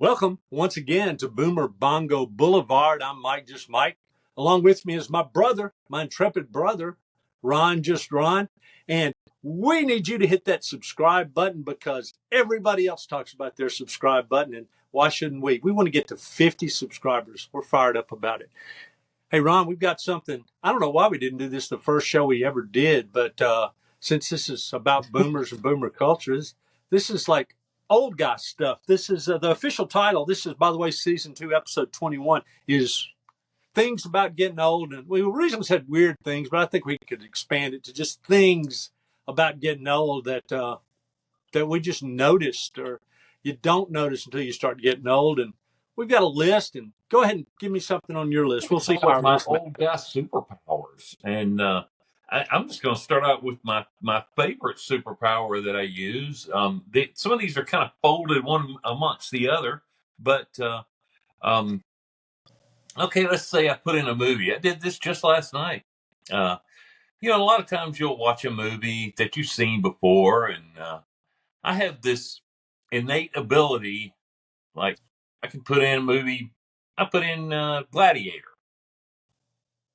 Welcome once again to Boomer Bongo Boulevard. I'm Mike, just Mike. Along with me is my brother, my intrepid brother, Ron, just Ron. And we need you to hit that subscribe button because everybody else talks about their subscribe button. And why shouldn't we? We want to get to 50 subscribers. We're fired up about it. Hey, Ron, we've got something. I don't know why we didn't do this the first show we ever did, but since this is about boomers and boomer cultures, this is like old guy stuff. This is the official title. This is, by the way, season 2, episode 21 is things about getting old. And we originally said weird things, but I think we could expand it to just things about getting old that we just noticed or you don't notice until you start getting old. And we've got a list, and go ahead and give me something on your list. We'll see how with our my list. old guy superpowers, and I'm just going to start out with my favorite superpower that I use. Some of these are kind of folded one amongst the other, but um, okay, let's say I put in a movie. I did this just last night. Uh, a lot of times you'll watch a movie that you've seen before, and I have this innate ability, like I can put in a movie. I put in Gladiator.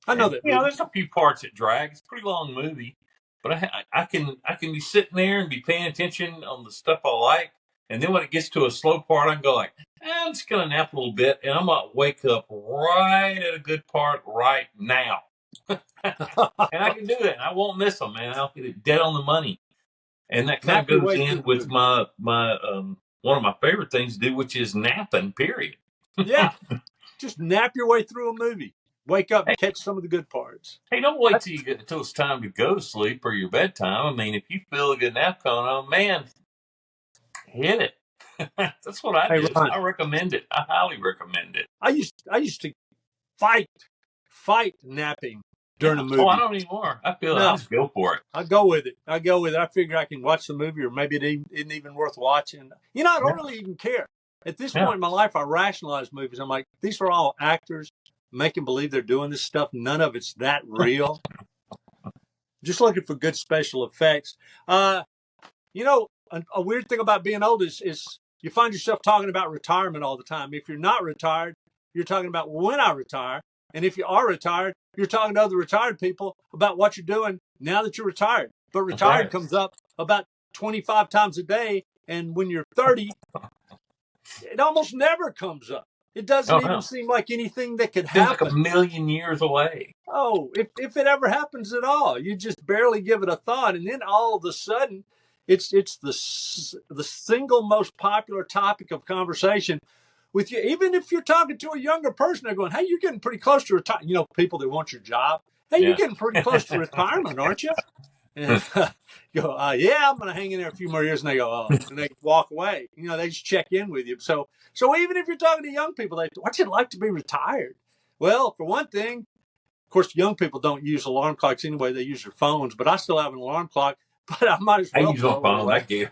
I know And that movie. there's a few parts that drag. It's a pretty long movie, but I can be sitting there and be paying attention on the stuff I like, and then when it gets to a slow part, I can go like, I'm just gonna nap a little bit, and I'm gonna wake up right at a good part right now, and I can do that. And I won't miss them, man. I'll get it dead on the money, and that kind of Nap your goes way through in the with movie. my one of my favorite things to do, which is napping. Period. Yeah, just nap your way through a movie. Wake up and catch some of the good parts. Hey, don't wait That's, till you get until it's time to go to sleep or your bedtime. I mean, if you feel a good nap coming on, man, hit it. That's what I hey, do. Ron, I recommend it. I highly recommend it. I used to fight napping during a Yeah. Oh, I movie. don't anymore. I feel it. I No, just go for it. I go with it. I go with it. I figure I can watch the movie, or maybe it isn't even worth watching. I don't Yeah. really even care. At this Yeah. point in my life, I rationalize movies. I'm like, these are all actors making believe they're doing this stuff. None of it's that real. Just looking for good special effects. Uh, a weird thing about being old is you find yourself talking about retirement all the time. If you're not retired, you're talking about when I retire. And if you are retired, you're talking to other retired people about what you're doing now that you're retired. But That's retired right. comes up about 25 times a day. And when you're 30, it almost never comes up. It doesn't Oh, even no. seem like anything that could Seems like a happen. million years away. Oh, if it ever happens at all, you just barely give it a thought, and then all of a sudden, it's the single most popular topic of conversation with you. Even if you're talking to a younger person, they're going, "Hey, you're getting pretty close to retirement." People that want your job. Hey, you're Yeah. getting pretty close to retirement, aren't you? And you go, yeah, I'm going to hang in there a few more years. And they go, oh, and they walk away. They just check in with you. So even if you're talking to young people, what's it like to be retired? Well, for one thing, of course, young people don't use alarm clocks anyway. They use their phones, but I still have an alarm clock, but I might as I well use my throw it phone. I away. get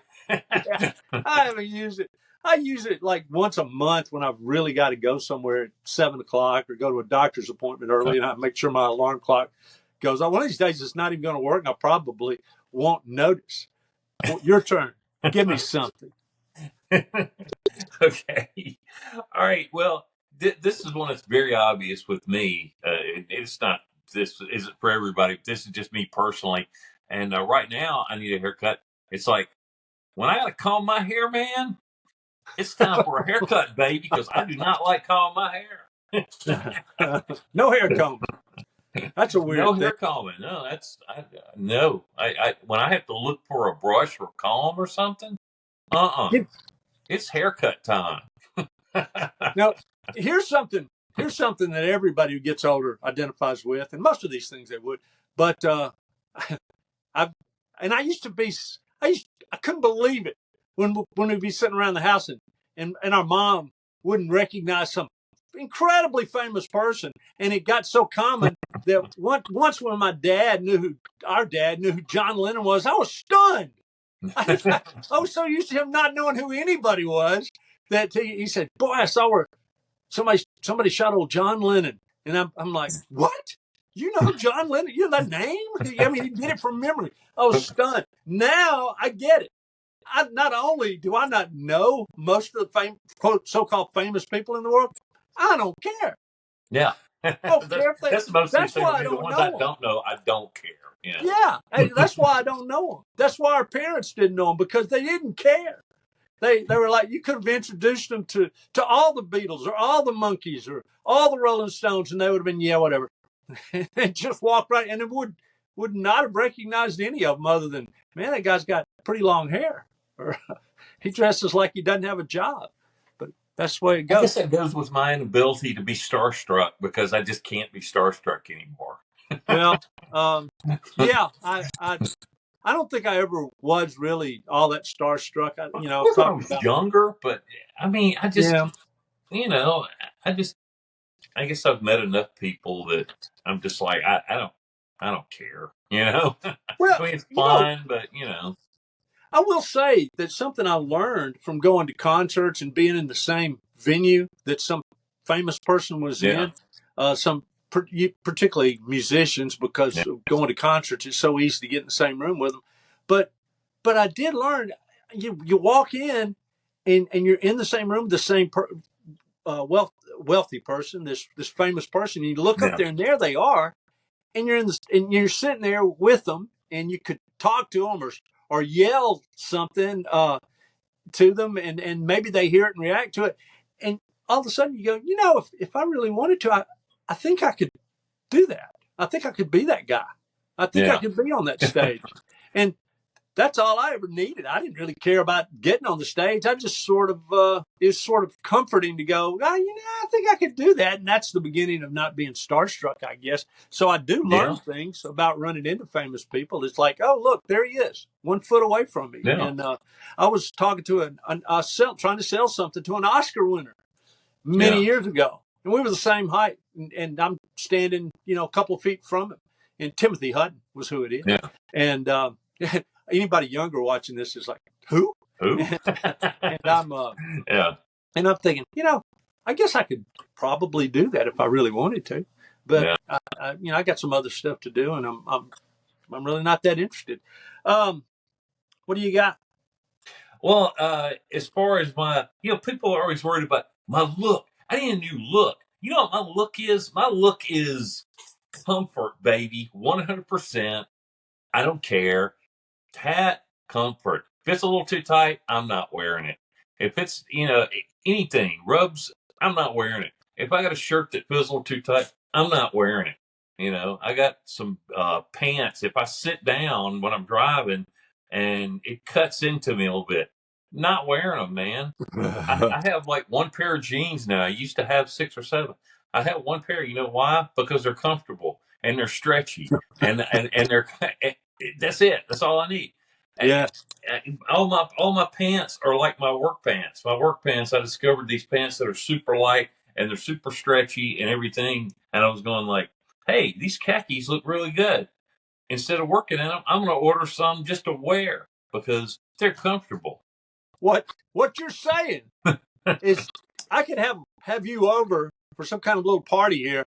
Yeah, I haven't used it. I use it like once a month when I've really got to go somewhere at 7 o'clock or go to a doctor's appointment early, and I make sure my alarm clock goes on. One of these days, it's not even going to work, and I probably won't notice. Well, your turn. Give me something. Okay. All right. Well, this is one that's very obvious with me. It's not. This isn't for everybody. This is just me personally. And right now, I need a haircut. It's like when I got to comb my hair, man. It's time for a haircut, baby, because I do not like combing my hair. No hair comb. That's a No weird thing. hair combing. No, no. I when I have to look for a brush or comb or something. It's haircut time. Now, here's something. Here's something that everybody who gets older identifies with, and most of these things they would. But I I used to be. I couldn't believe it when we'd be sitting around the house and our mom wouldn't recognize some incredibly famous person, and it got so common that once when our dad knew who John Lennon was, I was stunned. I was so used to him not knowing who anybody was that he said, "Boy, I saw where somebody shot old John Lennon," and I'm like, "What? You know John Lennon? You know that name?" I mean, he did it from memory. I was stunned. Now I get it. not only do I not know most of the quote so-called famous people in the world, I don't care. Yeah. I don't care if they. That's the most That's thing why with I me. The don't ones I know them. don't know, I don't care. You know. Yeah, hey, that's why I don't know them. That's why our parents didn't know them, because they didn't care. They were like, you could have introduced them to all the Beatles or all the Monkees or all the Rolling Stones, and they would have been, yeah, whatever, and just walk right, and it would not have recognized any of them other than, man, that guy's got pretty long hair, or he dresses like he doesn't have a job. But that's the way it I goes. guess that goes with my inability to be starstruck because I just can't be starstruck anymore. Well, yeah, I don't think I ever was really all that starstruck. I I've was when I talked was about, younger, but I mean, I just, yeah, you know, I just, I guess I've met enough people that I'm just like, I don't care, you know. well, I mean, it's fine, but you know, I will say that something I learned from going to concerts and being in the same venue that some famous person was yeah, in, some particularly musicians, yeah, because going to concerts is so easy to get in the same room with them. But I did learn, you walk in and you're in the same room, the same wealthy person, this famous person. And you look up yeah, there and there they are, and you're sitting there with them, and you could talk to them or yell something to them, and maybe they hear it and react to it, and all of a sudden you go, if I really wanted to, I think I could do that. I think I could be that guy. I think I yeah, could be on that stage, and that's all I ever needed. I didn't really care about getting on the stage. I just sort of, it was sort of comforting to go, I think I could do that. And that's the beginning of not being starstruck, I guess. So I do learn yeah, things about running into famous people. It's like, oh, look, there he is, 1 foot away from me. yeah, And I was talking to trying to sell something to an Oscar winner many yeah, years ago. And we were the same height. And I'm standing, a couple of feet from him. And Timothy Hutton was who it is. yeah. And anybody younger watching this is like, who? Who? and I'm Yeah, and I'm thinking, I guess I could probably do that if I really wanted to, but yeah. I got some other stuff to do, and I'm really not that interested. What do you got? Well, as far as my, people are always worried about my look. I need a new look. You know what my look is? My look is comfort, baby, 100%. I don't care. Hat, comfort. If it's a little too tight, I'm not wearing it. If it's, anything, rubs, I'm not wearing it. If I got a shirt that feels a little too tight, I'm not wearing it. I got some pants. If I sit down when I'm driving and it cuts into me a little bit, not wearing them, man. I have like one pair of jeans now. I used to have 6 or 7. I have one pair. You know why? Because they're comfortable and they're stretchy and they're. That's it. That's all I need. Yeah, All my pants are like my work pants. My work pants. I discovered these pants that are super light and they're super stretchy and everything. And I was going like, hey, these khakis look really good. Instead of working in them, I'm going to order some just to wear because they're comfortable. what you're saying is I could have you over for some kind of little party here,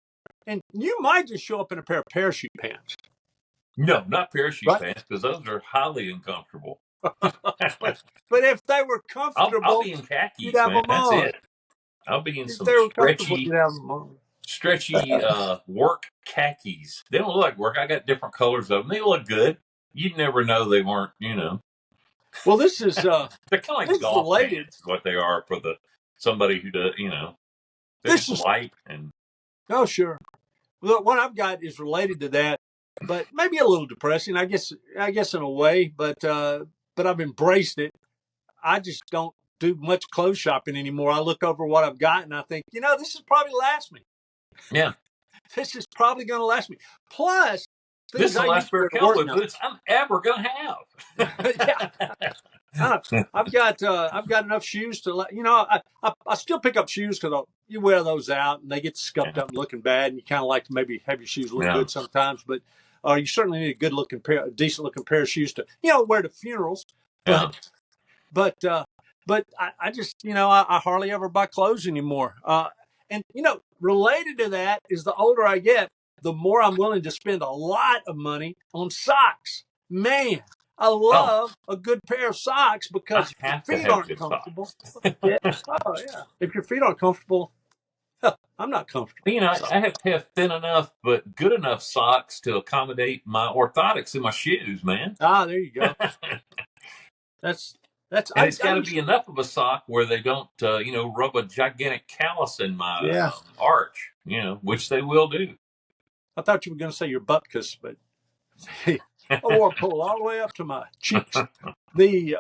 and you might just show up in a pair of parachute pants, No, not parachute right? pants because those are highly uncomfortable. but if they were I'll comfortable, be in you'd khakis, have man. them That's on. it. I'll be in If some they were comfortable, you'd have them on. stretchy work khakis. They don't look like work. I got different colors of them. They look good. You'd never know they weren't. Well, this is They're kind of like this is golf related. pants. Is what they are for somebody who does. They're This just is light and oh sure. Look, what I've got is related to that, but maybe a little depressing. I guess in a way, but I've embraced it. I just don't do much clothes shopping anymore. I look over what I've got and I think, this is probably last me. yeah. This is probably going to last me. Plus, This things is the I last used to pair wear of to work cowboy now. boots I'm ever gonna Yeah, I've got enough shoes to let I still pick up shoes because you wear those out and they get scuffed have. up and looking bad, and you kind of like to maybe have your shoes look Yeah, good sometimes, but you certainly need a decent looking pair of shoes to wear to funerals. yeah, But I just I hardly ever buy clothes anymore. And related to that is the older I get, the more I'm willing to spend a lot of money on socks. Man, I Oh, love a good pair of socks I because if your have to feet have aren't good comfortable, socks. yeah, oh yeah, if your feet aren't comfortable, I'm not comfortable. You know, So I have to have thin enough but good enough socks to accommodate my orthotics in my shoes, man. there you go. That's that's And it's I got to used be enough of a sock where they don't, rub a gigantic callus in my yeah. arch, which they will do. I thought you were going to say your butkus, but I wore a pole all the way up to my cheeks. The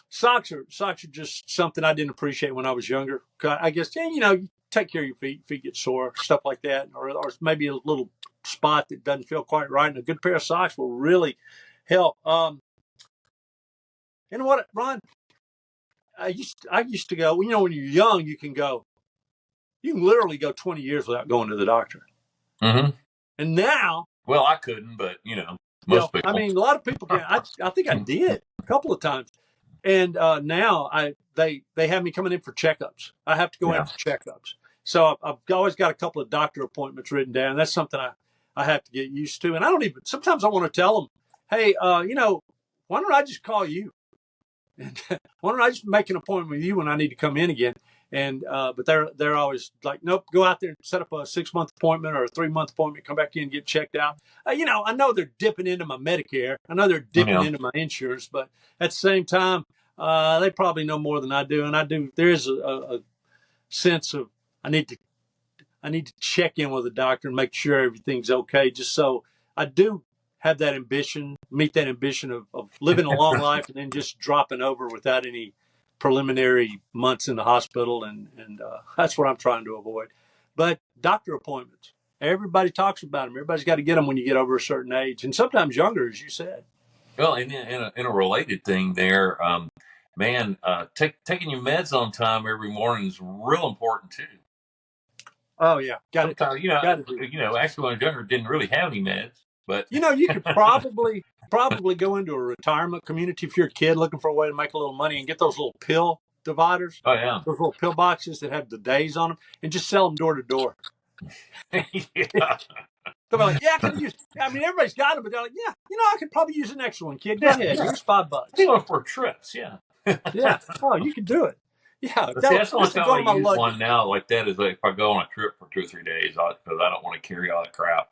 socks are just something I didn't appreciate when I was younger. I guess you take care of your feet get sore, stuff like that, or maybe a little spot that doesn't feel quite right, and a good pair of socks will really help. You know what, Ron? I used to go. When you're young, you can go. You can literally go 20 years without going to the doctor, Hmm. and now. Well, I couldn't, but most I people. mean, a lot of people can. I think I did a couple of times, and now they have me coming in for checkups. I have to go in Yeah. for checkups, so I've always got a couple of doctor appointments written down. That's something I have to get used to, and I don't even. Sometimes I want to tell them, hey, why don't I just call you? And why don't I just make an appointment with you when I need to come in again? And but they're always like, nope, go out there and set up a 6-month appointment or a 3-month appointment, come back in and get checked out. I know they're dipping into my Medicare, I know they're dipping Yeah. into my insurance, but at the same time, they probably know more than I do, and I do. There is a sense of I need to I need to check in with the doctor and make sure everything's okay, just so I do have that ambition, meet that ambition of living a long life and then just dropping over without any preliminary months in the hospital. And that's what I'm trying to avoid. But doctor appointments, everybody talks about them. Everybody's got to get them when you get over a certain age, and sometimes younger, as you said. Well, and in a related thing there, man, taking your meds on time every morning is real important too. Oh yeah, Sometimes, got to do. actually when I was younger, didn't really have any meds, but You could probably go into a retirement community if you're a kid looking for a way to make a little money and get those little pill dividers, oh yeah, those little pill boxes that have the days on them, and just sell them door to door. yeah. They'll be like, yeah, I could use. I mean, everybody's got them, but they're like, yeah, I could probably use an extra one, kid. Go Yeah, ahead. yeah. Here's $5. Going for trips, yeah. Yeah. Oh, you could do it. Yeah. But see, that's the only This will time go I to my use luggage. one now like that is like if I go on a trip for 2 or 3 days because I don't want to carry all that crap.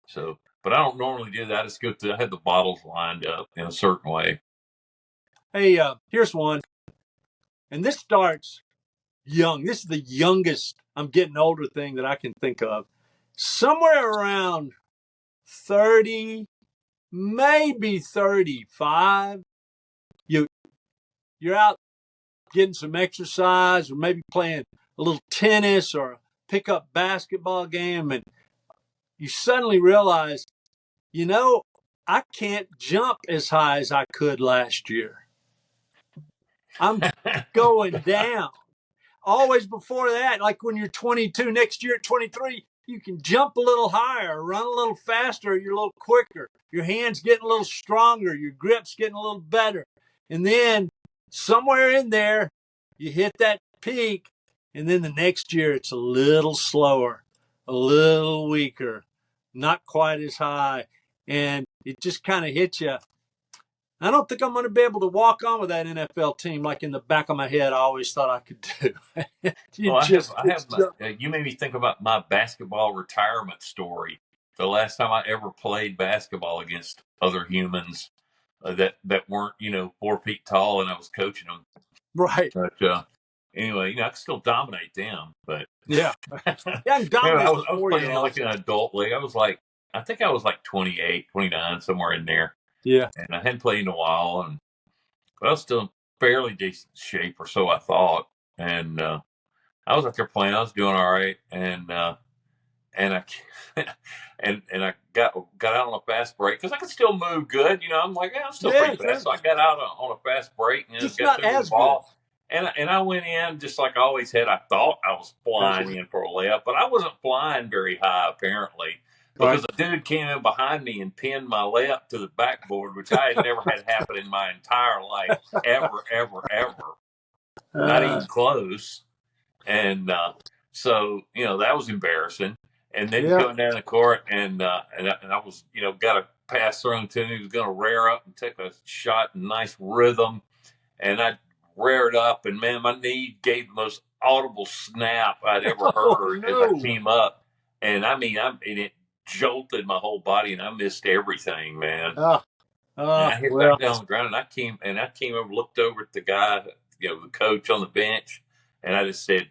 So, but I don't normally do that. I just I have the bottles lined up in a certain way. Hey, here's one, and this starts young. This is the youngest I'm getting older thing that I can think of. Somewhere around 30, maybe 35. You you're out getting some exercise or maybe playing a little tennis or a pickup basketball game, and you suddenly realize, I can't jump as high as I could last year. I'm going down. Always before that, like when you're 22, next year at 23, you can jump a little higher, run a little faster, you're a little quicker. Your hands getting a little stronger, your grip's getting a little better. And then somewhere in there, you hit that peak, and then the next year it's a little slower, a little weaker, not quite as high. And it just kind of hits you. I don't think I'm going to be able to walk on with that NFL team like in the back of my head. I always thought I could do. Well, I It's have my. just You made me think about my basketball retirement story. The last time I ever played basketball against other humans that weren't 4 feet tall, and I was coaching them. right. But anyway, I could still dominate them. But Yeah. Yeah, I'm I dominating was playing in 4-year-olds. like an adult league. I think I was like 28, 29, somewhere in there, Yeah. and I hadn't played in a while, but I was still in fairly decent shape, or so I thought. And I was out there playing. I was doing all right, and I and I got out on a fast break because I could still move good. I'm like, yeah, I'm still Yeah, pretty fast. sure. So I got out on a fast break and Just got not through the as good. ball. And I went in just like I always had. I thought I was flying in for a layup, but I wasn't flying very high apparently Right. because a dude came in behind me and pinned my layup to the backboard, which I had never had happen in my entire life, ever, ever, ever, not even close. And so that was embarrassing. And then Yeah. going down the court, and I was got a pass thrown to him. He was going to rear up and take a shot in nice rhythm. And I reared up, and man, my knee gave the most audible snap I'd ever Oh, heard as I no. came up. And I mean, it jolted my whole body, and I missed everything, man. And I hit Well, back down on the ground, and I came over, looked over at the guy, the coach on the bench, and I just said,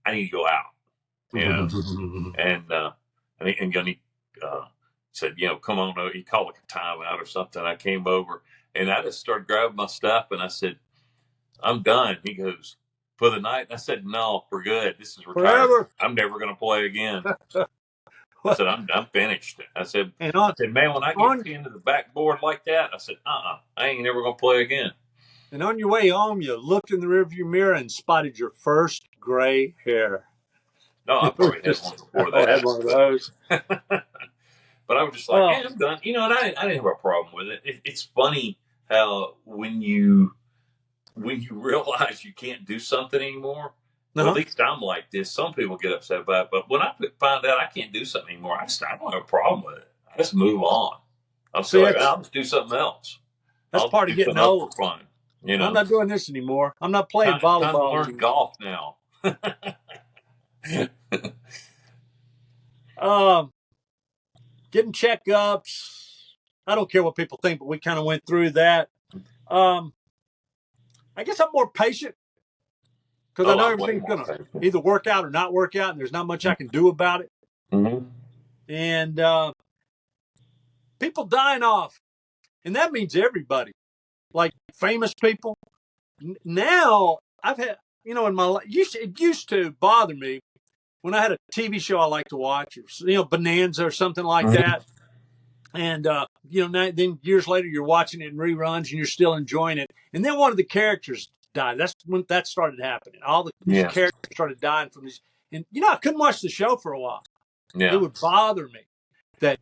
I need to go out, and he said, come on over. He called like a timeout or something. I came over, and I just started grabbing my stuff, and I said, I'm done. He goes, for the night? And I said, no, we're good. This is retirement. forever. I'm never going to play again. I said, I'm finished. I said, And man, when I get into the backboard like that, I said, I ain't never going to play again. And on your way home, you looked in the rearview mirror and spotted your first gray hair. No, I probably had one before that. I had one of those. But I was just like, I'm done. And I didn't have a problem with it. It's funny how when you realize you can't do something anymore, well, at least I'm like this. Some people get upset about it, but when I find out I can't do something anymore, I don't have a problem with it. I just move on. I'll just do something else. That's part of getting old. For fun. I'm not doing this anymore. I'm not playing volleyball. Time to learn golf now. Getting checkups. I don't care what people think, but we kind of went through that. I guess I'm more patient because I know everything's going to either work out or not work out, and there's not much I can do about it. Mm-hmm. And people dying off, and that means everybody, like famous people. Now, I've had, in my life, it used to bother me when I had a TV show I like to watch, Bonanza or something like that. And, then years later, you're watching it in reruns and you're still enjoying it. And then one of the characters died. That's when that started happening. All these characters started dying from these. And, I couldn't watch the show for a while. Yeah. It would bother me that,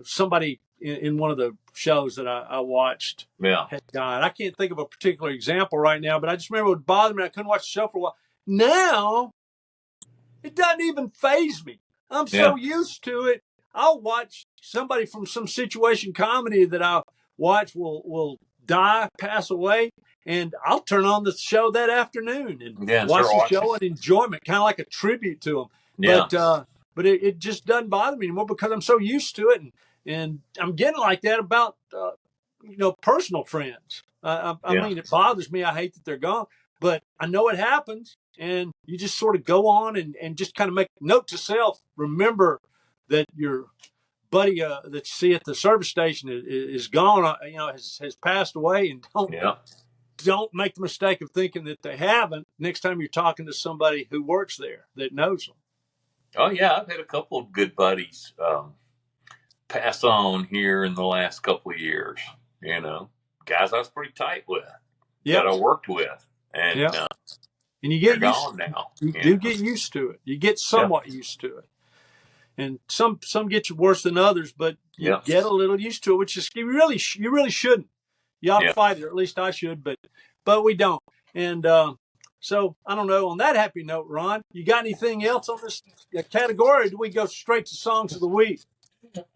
somebody in one of the shows that I watched had died. I can't think of a particular example right now, but I just remember it would bother me. I couldn't watch the show for a while. Now, it doesn't even faze me. I'm so used to it. I'll watch somebody from some situation comedy that I watch will die, pass away, and I'll turn on the show that afternoon and watch the show in enjoyment, kind of like a tribute to them. Yeah. But it just doesn't bother me anymore because I'm so used to it, and I'm getting like that about personal friends. I mean, it bothers me. I hate that they're gone, but I know it happens, and you just sort of go on and just kind of make note to self. Remember that your buddy that you see at the service station is gone, has passed away, and don't make the mistake of thinking that they haven't next time you're talking to somebody who works there that knows them. Oh, yeah, I've had a couple of good buddies pass on here in the last couple of years, guys I was pretty tight with, that I worked with, and you get gone now. You do get used to it. You get somewhat used to it. And some get you worse than others, but you get a little used to it, which is you really shouldn't. You ought to fight it, or at least I should, but we don't. And so I don't know. On that happy note, Ron, you got anything else on this category? Or do we go straight to songs of the week?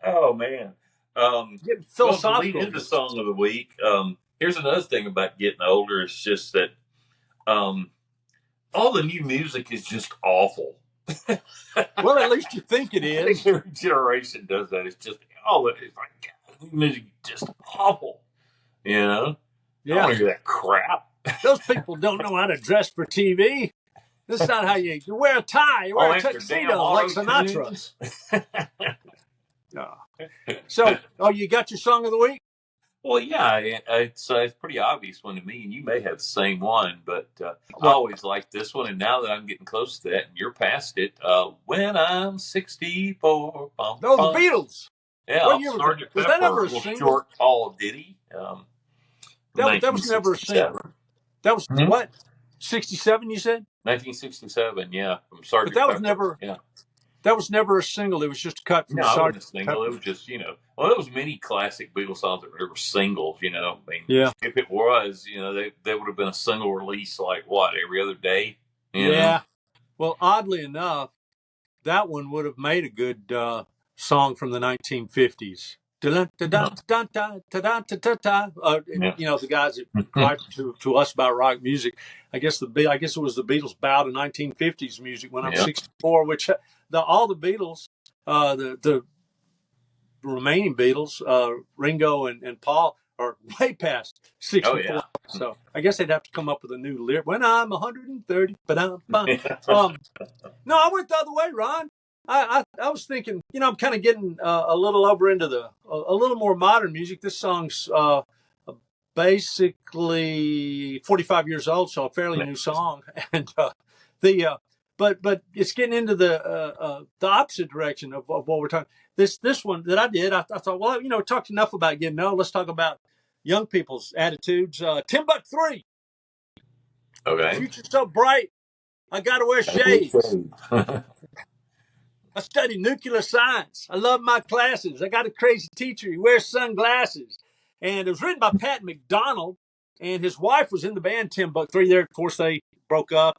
Oh man, getting philosophical. Well, to lead into song of the week. Here's another thing about getting older. It's just that all the new music is just awful. Well, at least you think it is. I think every generation does that. It's just it's like God, music is just awful. Yeah. I don't want to hear that crap. Those people don't know how to dress for TV. That's not how you wear a tie. You wear a tuxedo like Sinatra. So, you got your song of the week? Well, yeah, it's pretty obvious one to me, and you may have the same one, but I always liked this one, and now that I'm getting close to that, and you're past it, When I'm 64. Those Beatles. Yeah, was that ever a single? Short, tall ditty. That was never a single. That was what? 67, you said? 1967, yeah. From Sgt. But that was never. Yeah. That was never a single. It was just a cut from Sgt. It wasn't a single. It was just, there was many classic Beatles songs that were singles, I mean, if it was, they would have been a single release like every other day? Yeah. Well, oddly enough, that one would have made a good song from the 1950s. No. You know, the guys that write to us about rock music. I guess it was the Beatles' bow to 1950s music when I'm Yeah. 64, which all the Beatles, the remaining Beatles, Ringo and Paul, are way past 64. Oh yeah. So I guess they'd have to come up with a new lyric. When I'm 130, but I'm fine. No, I went the other way, Ron. I was thinking, you know, I'm kind of getting a little over into a little more modern music. This song's basically 45 years old, so a fairly new song, and the but it's getting into the opposite direction of what we're talking. This one that I did, I thought, well, you know, talked enough about getting old. Let's talk about young people's attitudes. Timbuk3, Okay. future's so bright, I gotta wear shades. I study nuclear science. I love my classes. I got a crazy teacher. He wears sunglasses. And it was written by Pat McDonald, and his wife was in the band Timbuk3. There, of course, they broke up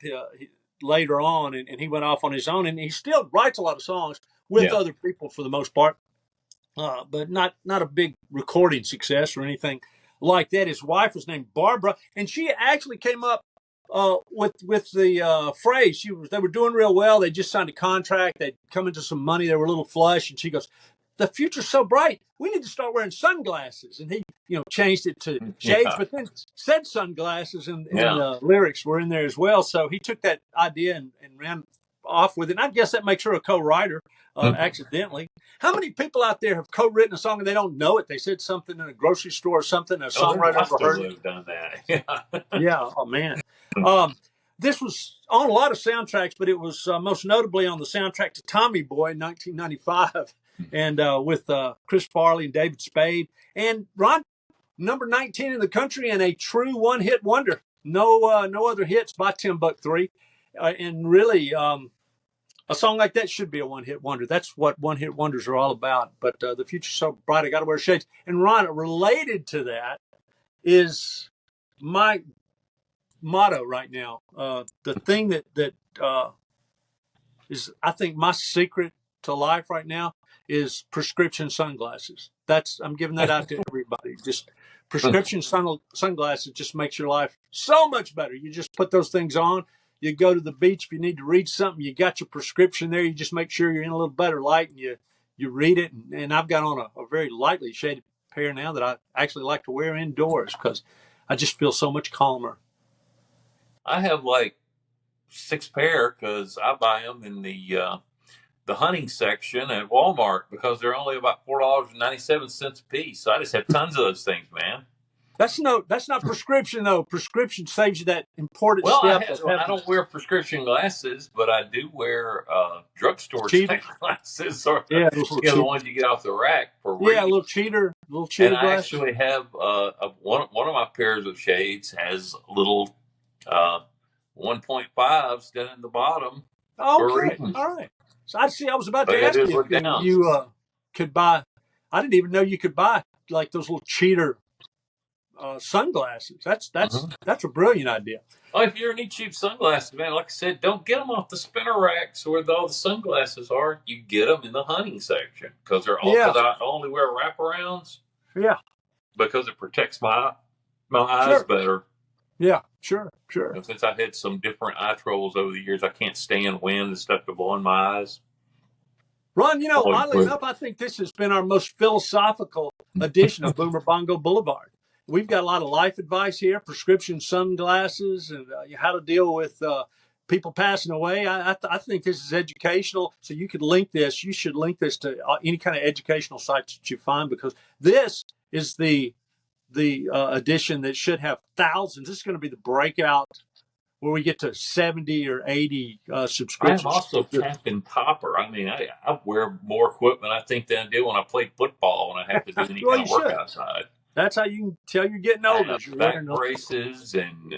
later on, and he went off on his own. And he still writes a lot of songs with other people for the most part, but not a big recording success or anything like that. His wife was named Barbara, and she actually came up with the phrase. They were doing real well. They just signed a contract. They'd come into some money. They were a little flush, and she goes, "The future's so bright. We need to start wearing sunglasses." And he, you know, changed it to shades, but then said sunglasses, and the lyrics were in there as well. So he took that idea and ran off with it. And I guess that makes her a co-writer accidentally. How many people out there have co-written a song and they don't know it? They said something in a grocery store or something. A songwriter overheard it. Done that. Yeah. Oh man. This was on a lot of soundtracks, but it was most notably on the soundtrack to Tommy Boy in 1995, and with Chris Farley and David Spade. And Ron, number 19 in the country and a true one-hit wonder. No other hits by Timbuk3, and really, a song like that should be a one-hit wonder. That's what one-hit wonders are all about. But the future's so bright, I got to wear shades. And Ron, related to that is my motto right now. The thing that is, I think, my secret to life right now is prescription sunglasses. I'm giving that out to everybody. Just prescription sunglasses just makes your life so much better. You just put those things on. You go to the beach if you need to read something. You got your prescription there. You just make sure you're in a little better light, and you read it. And I've got on a very lightly shaded pair now that I actually like to wear indoors because I just feel so much calmer. I have like 6 pair because I buy them in the hunting section at Walmart because they're only about $4.97 a piece. So I just have tons of those things, man. That's not prescription though. Prescription saves you that important step. I don't wear prescription glasses, but I do wear drugstore glasses, or the ones you get off the rack for reading. Yeah, a little cheater And glasses. I actually have one of my pairs of shades has little 1.5s down at the bottom. Okay, all right. So I was about to ask you if you could buy. I didn't even know you could buy like those little cheater sunglasses. That's a brilliant idea. Oh, if you need cheap sunglasses, man, like I said, don't get them off the spinner racks where all the sunglasses are. You get them in the hunting section because they're all. Because I only wear wraparounds. Yeah. Because it protects my eyes better. Yeah, sure. And since I've had some different eye troubles over the years, I can't stand wind and stuff to blow in my eyes. Ron, oddly enough, I think this has been our most philosophical edition of Boomer Bongo Boulevard. We've got a lot of life advice here, prescription sunglasses, and how to deal with people passing away. I think this is educational, so you could link this. You should link this to any kind of educational sites that you find, because this is the edition that should have thousands. This is going to be the breakout where we get to 70 or 80 subscriptions. I'm also Captain Topper. I mean, I wear more equipment, I think, than I did when I played football when I have to do any kind of work outside. That's how you can tell you're getting older. You're back braces and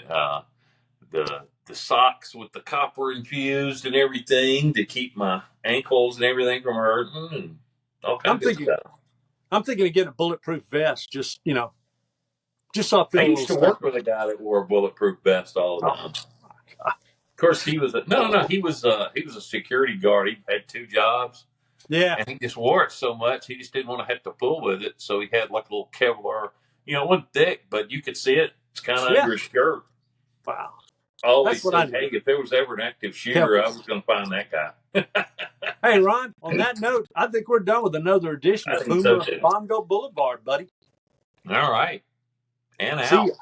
the socks with the copper infused and everything to keep my ankles and everything from hurting and all kinds of stuff. I'm thinking of getting a bulletproof vest, just so I feel. I used to work with a guy that wore a bulletproof vest all the time. Of course, he was he was a security guard. He had 2 jobs. Yeah. and he just wore it so much he just didn't want to have to pull with it. So he had like a little Kevlar, it wasn't thick, but you could see it. It's kind of Yeah. under his shirt. Wow. I That's always what I said, need. hey, if there was ever an active shooter, I Kevlar. was going to find that guy. Hey, Ron, on that note, I think we're done with another edition I of think so Boomer too. Bongo Boulevard, buddy. All right. And See out. ya.